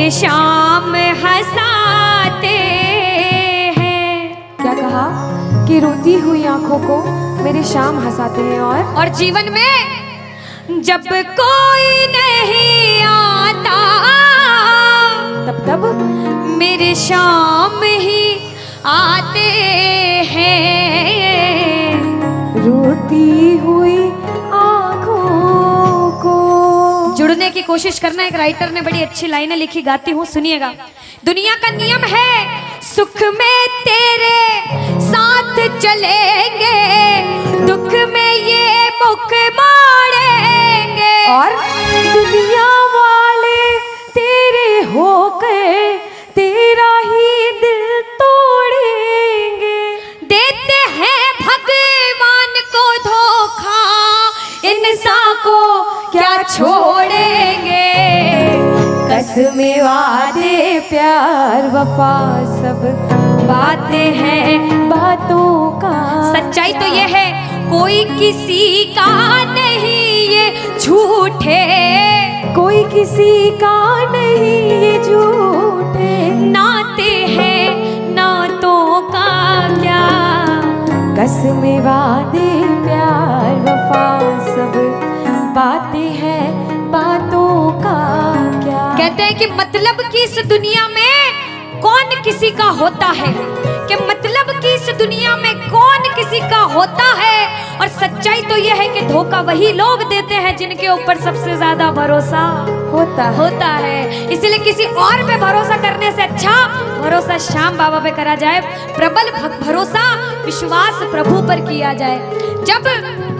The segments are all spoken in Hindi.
मेरे शाम हंसाते हैं। क्या कहा कि रोती हुई आंखों को मेरे शाम हंसाते हैं। और जीवन में जब कोई नहीं आता तब मेरे शाम ही आते हैं। रोती हुई आंखों को जुड़ने की कोशिश करना। एक राइटर ने बड़ी अच्छी लाइनें लिखी, गाती हूँ, सुनिएगा। दुनिया का नियम है सुख में तेरे साथ चलेंगे, दुख में ये मुख मोड़ेंगे। और दुनिया वाले तेरे होकर तेरा ही दिल तोड़ेंगे। देते हैं भगवान को धोखा, इंसान को क्या छोड़ेंगे। कसमें वादे प्यार वफा सब बातें हैं बातों का। सच्चाई तो ये है कोई किसी का नहीं ये झूठे, कोई किसी का नहीं ये झूठे। नाते हैं नातों का क्या। कसमें वादे प्यार वफा सब बातें हैं बातों का क्या। कहते हैं कि मतलब की इस दुनिया में कौन किसी का होता है, कि मतलब की इस दुनिया में कौन किसी का होता है। और सच्चाई तो यह है कि धोखा वही लोग देते हैं जिनके ऊपर सबसे ज्यादा भरोसा होता है। इसलिए किसी और पे भरोसा करने से अच्छा भरोसा श्याम बाबा पे करा जाए। प्रबल भरोसा विश्वास प्रभु पर किया जाए। जब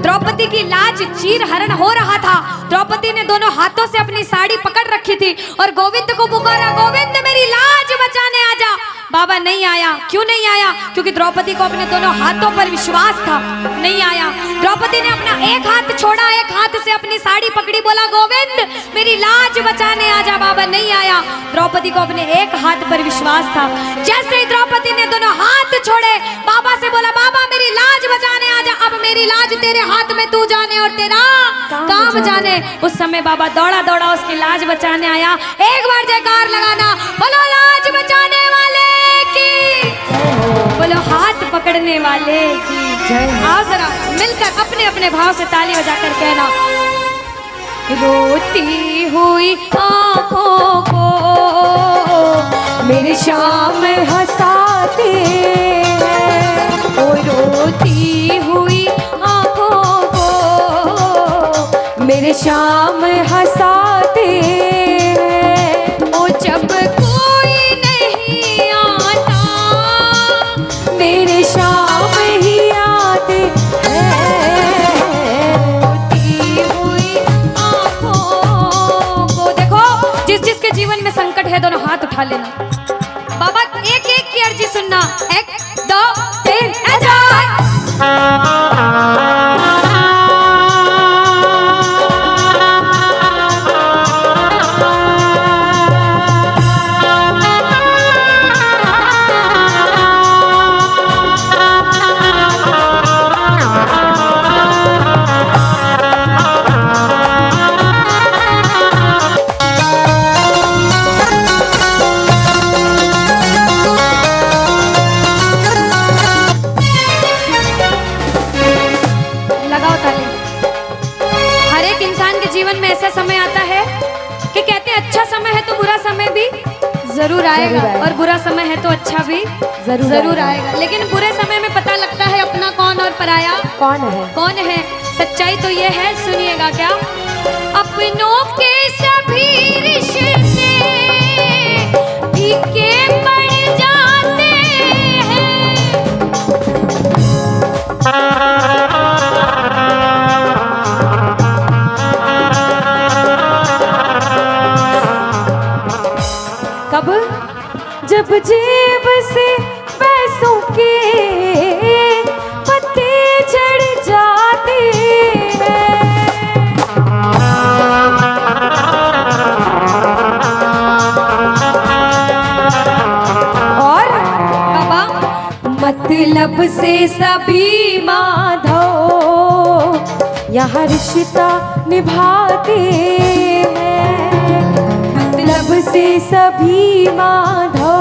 द्रौपदी की लाज चीर हरण हो रहा था, द्रौपदी ने दोनों हाथों से अपनी साड़ी पकड़ रखी थी और गोविंद को पुकारा, गोविंद मेरी लाज बचाने आजा। बाबा नहीं आया। क्यों नहीं आया? क्योंकि द्रौपदी को अपने दोनों हाथों पर विश्वास था। नहीं आया। द्रौपदी ने अपना एक हाथ छोड़ा, एक हाथ से अपनी साड़ी पकड़ी, बोला गोविंद मेरी लाज बचाने आजा। बाबा नहीं आया। द्रौपदी को अपने एक हाथ पर विश्वास था। जैसे ही द्रौपदी ने दोनों हाथ छोड़े, बाबा से बोला बाबा मेरी लाज बचाने आजा। अब मेरी लाज तेरे हाथ में, तू जाने और तेरा काम जाने। उस समय बाबा दौड़ा दौड़ा उसकी लाज बचाने आया। एक बार जयकार लगाना, बोलो लाज बचाने वाले की, बोलो हाथ पकड़ने वाले की जय। आओ जरा मिलकर अपने अपने भाव से ताली बजाकर कहना, रोती हुई आंखों को मेरे शाम हंसाते हैं। ओ रोती हुई आंखों को मेरे शाम हंसाते हैं। ओ जब कोई नहीं आता मेरे शाम ही आते हैं। रोती हुई आंखों को। देखो जिस जिसके जीवन में संकट है दोनों हाथ उठा लेना। बाबा एक एक की अर्जी सुनना। 1 2 3 जरूर आएगा और बुरा समय है तो अच्छा भी जरूर आएगा। लेकिन बुरे समय में पता लगता है अपना कौन और पराया कौन है। सच्चाई तो ये है, सुनिएगा क्या। अपनों के सभी रिश्ते फीके पड़ जाते हैं। कब? जब जेब से पैसों के पत्ते झड़ जाते हैं। और बाबा मतलब से सभी माधो यहाँ रिश्ता निभाते हैं। मतलब से सभी माधो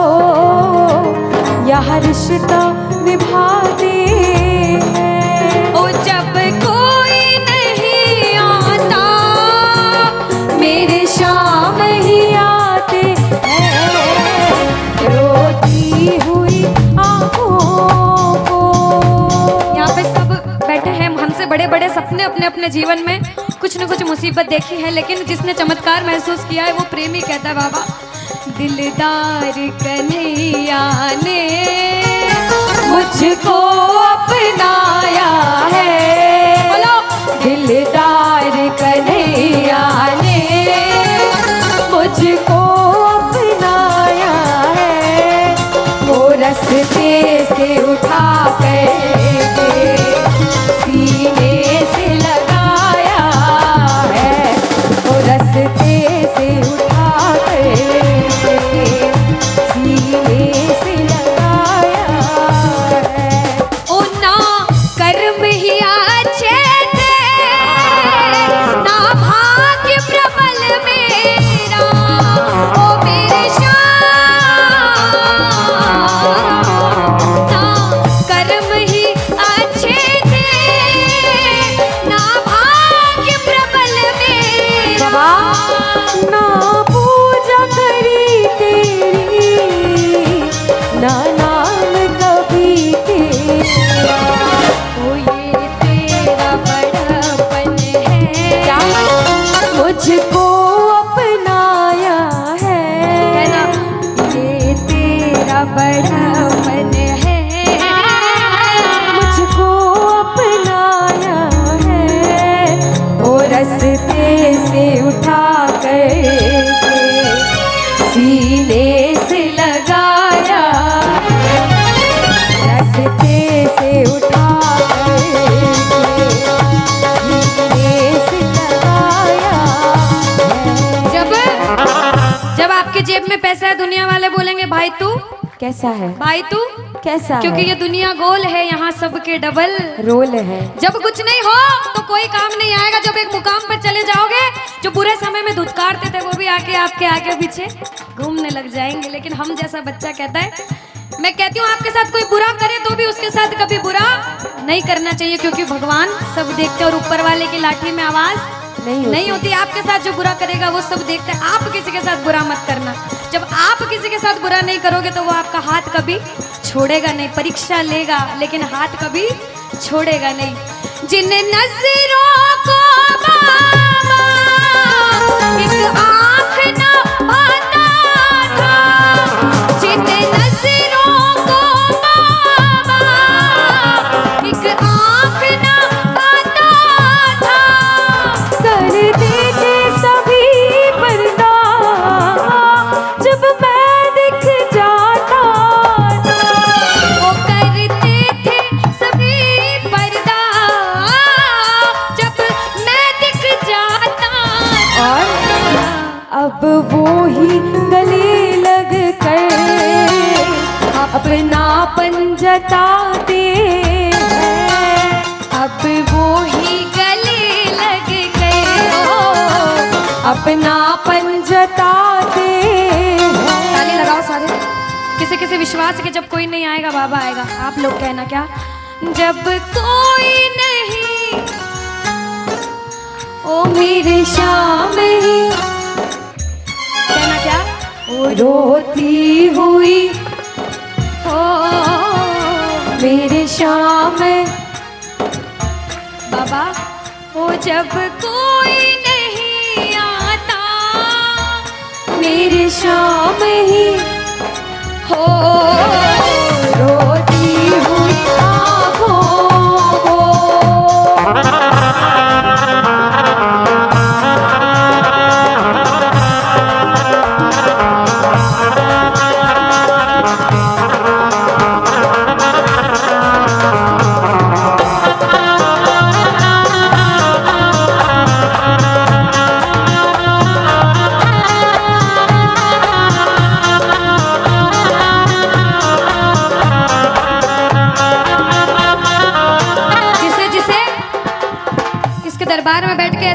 यह रिश्ता निभाते हैं। ओ जब कोई नहीं आता मेरे शाम ही आते हैं, रोती हुई आंखों को। यहाँ पे सब बैठे हैं, हमसे बड़े बड़े सपने अपने अपने जीवन में कुछ न कुछ मुसीबत देखी है, लेकिन जिसने चमत्कार महसूस किया है वो प्रेमी कहता है बाबा, दिलदार कन्हैया ने मुझको अपनाया है, बोलो दिलदार कन्हैया ने मुझको अपनाया है। वो रस्ते से उठा कर सीने से लगाया है, वो रस्ते से उठा कर सीने से लगाया है। ओ ना कर्म ही अच्छे थे, ना भाग्य प्रबल मेरा, ओ मेरे श्याम, ना कर्म ही अच्छे थे, ना भाग्य प्रबल मेरा। बाबा ना पूजा करी तेरी, ना नाम कभी तेरा। ओ ये तेरा बड़पन है, क्या मुझको अपनाया है ना, है, ये तेरा बड़पन है, मुझको अपनाया है। ओ रस्ते से उठा कर सीने से लगाया, रस्ते से उठा कर सीने से लगाया है। जब आपके जेब में पैसा है, दुनिया वाले बोलेंगे भाई तू, कैसा है, भाई तू, कैसा क्योंकि है? ये दुनिया गोल है, यहाँ सबके डबल रोल है। जब कुछ नहीं हो तो कोई काम नहीं आएगा, जब एक मुकाम पर चले जाओगे, जो बुरे समय में धुतकारते थे वो भी आके आपके आगे पीछे घूमने लग जाएंगे। लेकिन हम जैसा बच्चा कहता है, मैं कहती हूँ आपके साथ कोई बुरा करे तो भी उसके साथ कभी बुरा नहीं करना चाहिए, क्योंकि भगवान सब देखते हैं और ऊपर वाले की लाठी में आवाज नहीं होती। आपके साथ जो बुरा करेगा वो सब देखते हैं। आप किसी के साथ बुरा मत करना। जब आप किसी के साथ बुरा नहीं करोगे तो वो आपका हाथ कभी छोड़ेगा नहीं, परीक्षा लेगा लेकिन हाथ कभी छोड़ेगा नहीं। जिन नजरों को बाबा एक आँख न पाता था, जिन नजरों को बाबा एक आँख न पाता था, कर देते सभी पर्दा जब मैं दिख जाता था। वो करते थे सभी पर्दा जब मैं दिख जाता था। और अब वो ही गले लग कर अपनापन जताते हैं। अब वो ही गले लग गए, अपनापन जताते हैं। ताली लगाओ सारे। किसी किसी विश्वास के जब कोई नहीं आएगा बाबा आएगा। आप लोग कहना क्या, जब कोई नहीं, ओ मेरे शाम ही, कहना क्या, ओ रोती हुई हो मेरे शाम, बाबा ओ जब कोई नहीं आता मेरे शाम ही हो, रोती हुई आँखों को।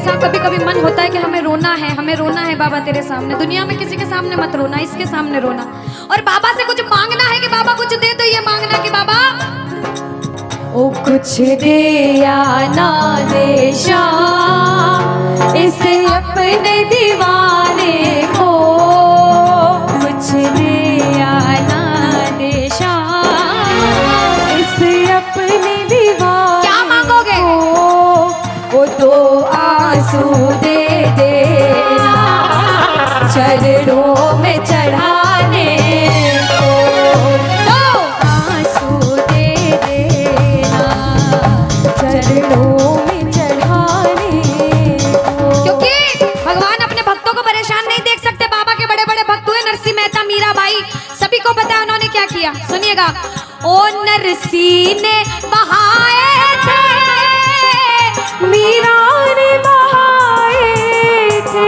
ऐसा कभी कभी मन होता है कि हमें रोना है बाबा तेरे सामने। दुनिया में किसी के सामने मत रोना, इसके सामने रोना। और बाबा से कुछ मांगना है कि बाबा कुछ दे, तो ये मांगना कि बाबा ओ कुछ दे या ना दे शाम इस अपने दीवाने को, कुछ दे या ना दे शाम इस अपने दीवाने क्या मांगोगे? वो तो आंसू दे देना चरणों में चढ़ाने को, तो आंसू दे देना चरणों में चढ़ाने को। क्योंकि भगवान अपने भक्तों को परेशान नहीं देख सकते। बाबा के बड़े बड़े भक्त हुए नरसिंह मेहता, मीराबाई, सभी को पता है उन्होंने क्या किया। सुनिएगा। ओ नरसिंह ने बहाए थे, मीरा ने बहाए थे,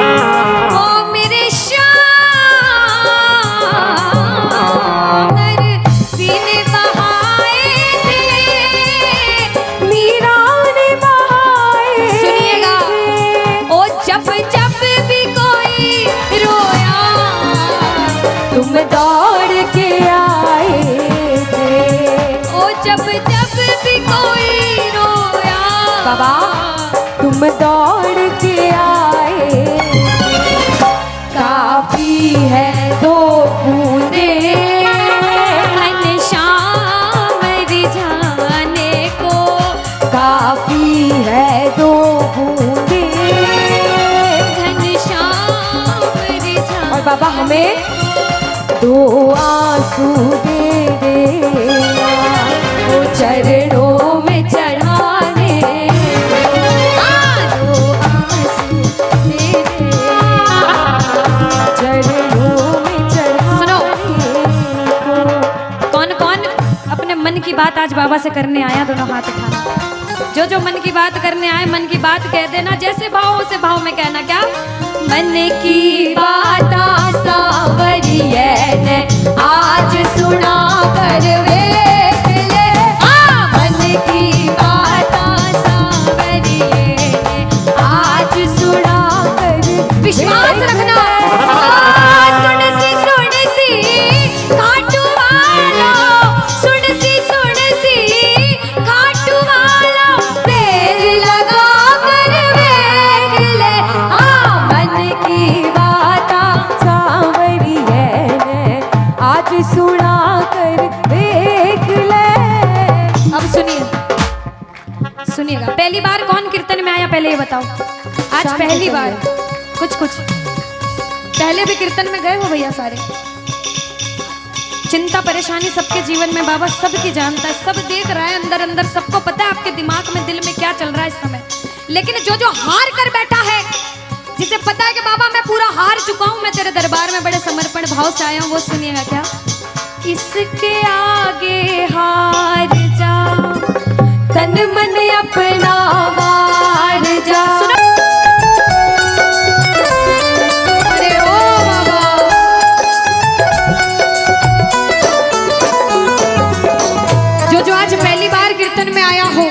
ओ मेरे श्याम, नरसिंह ने बहाए थे, मीरा ने बहाए। सुनिएगा। ओ जब जब भी कोई रोया, तुम दौड़ के आए थे। ओ जब जब भी कोई रोया, बाबा तुम दौड़ के आए, काफी है दो बूंदे घनश्याम रिझाने को, काफी है दो बूंदे। घनश्याम रिझाने। और बाबा हमें दो आंसू दे देना वो चरणों में चढ़ाने, दो आंसू दे देना चरणों में सुनो। चढ़ाने को। कौन कौन अपने मन की बात आज बाबा से करने आया, दोनों हाथ उठाना। जो जो मन की बात करने आए, मन की बात कह देना। जैसे भाव उसे भाव में कहना। क्या? मन की बात सावरिये ने आज सुना कर वेख ले, मन की बात सावरिये ने आज सुना कर। विश्वास रखना। सुन सी खाटू वाला, सुन सी खाटू वाला, पैर लगा कर वेख ले, मन की बात सावरिये ने आज सुना कर देख ले। अब सुनिएगा। पहली बार कौन कीर्तन में आया पहले ये बताओ। आज शाम पहली को बार। कुछ पहले भी कीर्तन में गए हो भैया सारे। चिंता परेशानी सबके जीवन में बाबा सबकी जानता है, सब देख रहा है अंदर अंदर, सबको पता है आपके दिमाग में दिल में क्या चल रहा है इस समय। लेकिन जो हार कर बैठा है, जिसे पता है कि बाबा मैं पूरा हार चुका हूं, मैं तेरे दरबार में बड़े समर्पण भाव से आया हूं, वो सुनिएगा। क्या? इसके आगे हार जा, तन मन अपना वार जा। अरे ओ बाबा, जो आज पहली बार कीर्तन में आया हो,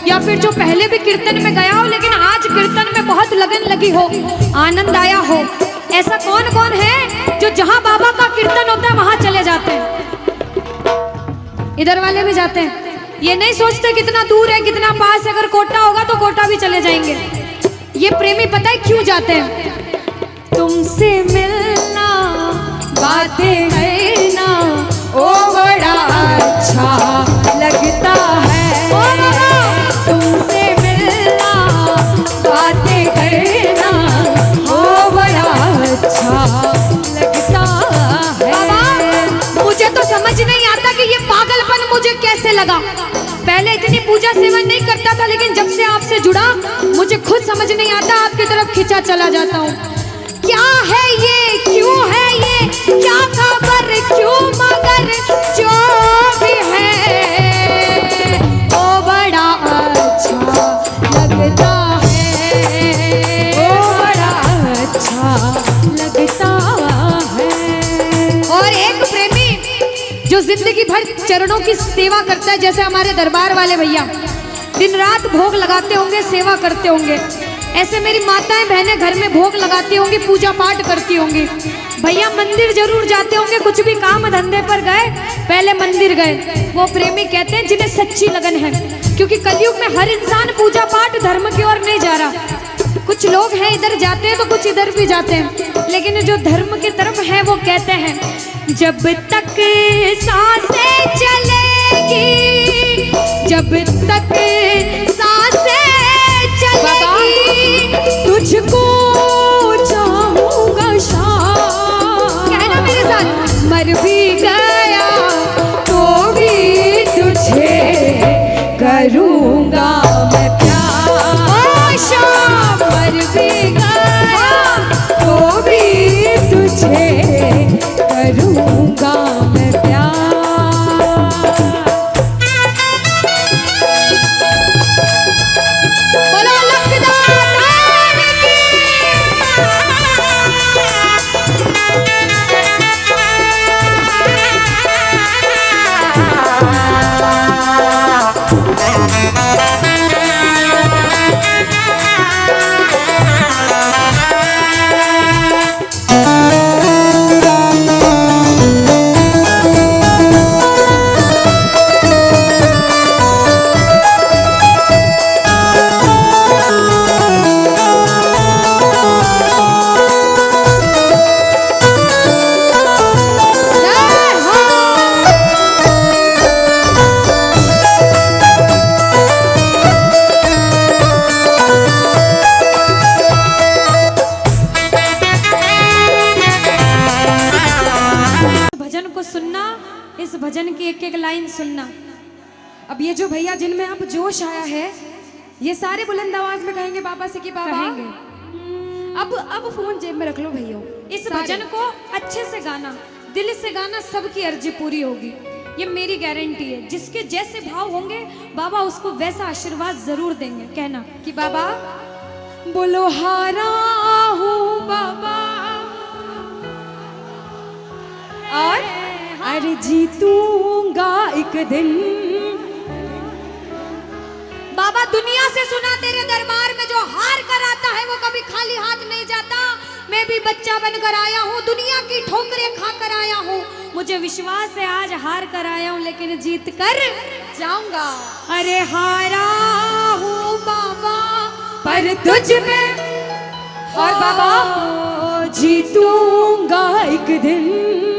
या फिर जो पहले भी कीर्तन में गया हो लेकिन आज कीर्तन में बहुत लगन लगी हो, आनंद आया हो, ऐसा कौन कौन है जो जहां बाबा का कीर्तन होता है वहां चले जाते हैं? इधर वाले भी जाते हैं। ये नहीं सोचते कितना दूर है कितना पास है, अगर कोटा होगा तो कोटा भी चले जाएंगे। ये प्रेमी पता है क्यों जाते हैं? तुमसे मिलना बातें करना ओ बड़ा अच्छा लगता है, तुमसे मिलना बातें करना ओ बड़ा अच्छा लगता है। बाबा मुझे तो समझ नहीं आता कि ये पागलपन मुझे कैसे लगा। पहले इतनी पूजा सेवन नहीं करता था, लेकिन जब से आपसे जुड़ा मुझे खुद समझ नहीं आता, आपकी तरफ खिंचा चला जाता हूँ। क्या है ये, क्यों है ये, क्या खबर, क्यों, मगर जो भी है वो बड़ा अच्छा लगता है, ओ बड़ा अच्छा लगता है। और एक प्रेमी जो जिंदगी भर चरणों की सेवा करता है, जैसे हमारे दरबार वाले भैया दिन रात भोग लगाते होंगे, सेवा करते होंगे, ऐसे मेरी माताएं बहनें घर में भोग लगाती होंगी, पूजा पाठ करती होंगी। भैया मंदिर जरूर जाते होंगे, कुछ भी काम धंधे पर गए पहले मंदिर गए। वो प्रेमी कहते हैं जिन्हें सच्ची लगन है, क्योंकि कलयुग में हर इंसान पूजा पाठ धर्म की ओर नहीं जा रहा। कुछ लोग हैं इधर जाते हैं तो कुछ इधर भी जाते हैं, लेकिन जो धर्म की तरफ है वो कहते हैं जब तक सांसें चलेगी, जब तक सांसें चलेगी, तुझको चाहूंगा शाम। कहना मेरे साथ, मर भी गया तो भी तुझे करूंगा मैं प्यार। ओ शाम, मर भी गया तो भी तुझे करूंगा मैं प्यार। बोलो लखदार की। इस भजन की एक एक लाइन सुनना। अब ये जो भैया जिनमें अब जोश आया है, ये सारे बुलंद आवाज में कहेंगे बाबा से कि बाबा कहेंगे। अब फोन जेब में रख लो भैया। इस भजन को अच्छे से गाना, दिल से गाना, सबकी अर्जी पूरी होगी, ये मेरी गारंटी है। जिसके जैसे भाव होंगे बाबा उसको वैसा आशीर्वाद जरूर देंगे। कहना कि बाबा बोलो हारा हूँ बाबा और अरे जीतूंगा एक दिन। बाबा दुनिया से सुना तेरे दरबार में जो हार कर आता है वो कभी खाली हाथ नहीं जाता। मैं भी बच्चा बनकर आया हूँ, दुनिया की ठोकरें खाकर आया हूँ। मुझे विश्वास है आज हार कर आया हूँ लेकिन जीत कर जाऊंगा। अरे हारा हूँ बाबा पर तुझ में और बाबा जीतूंगा एक दिन।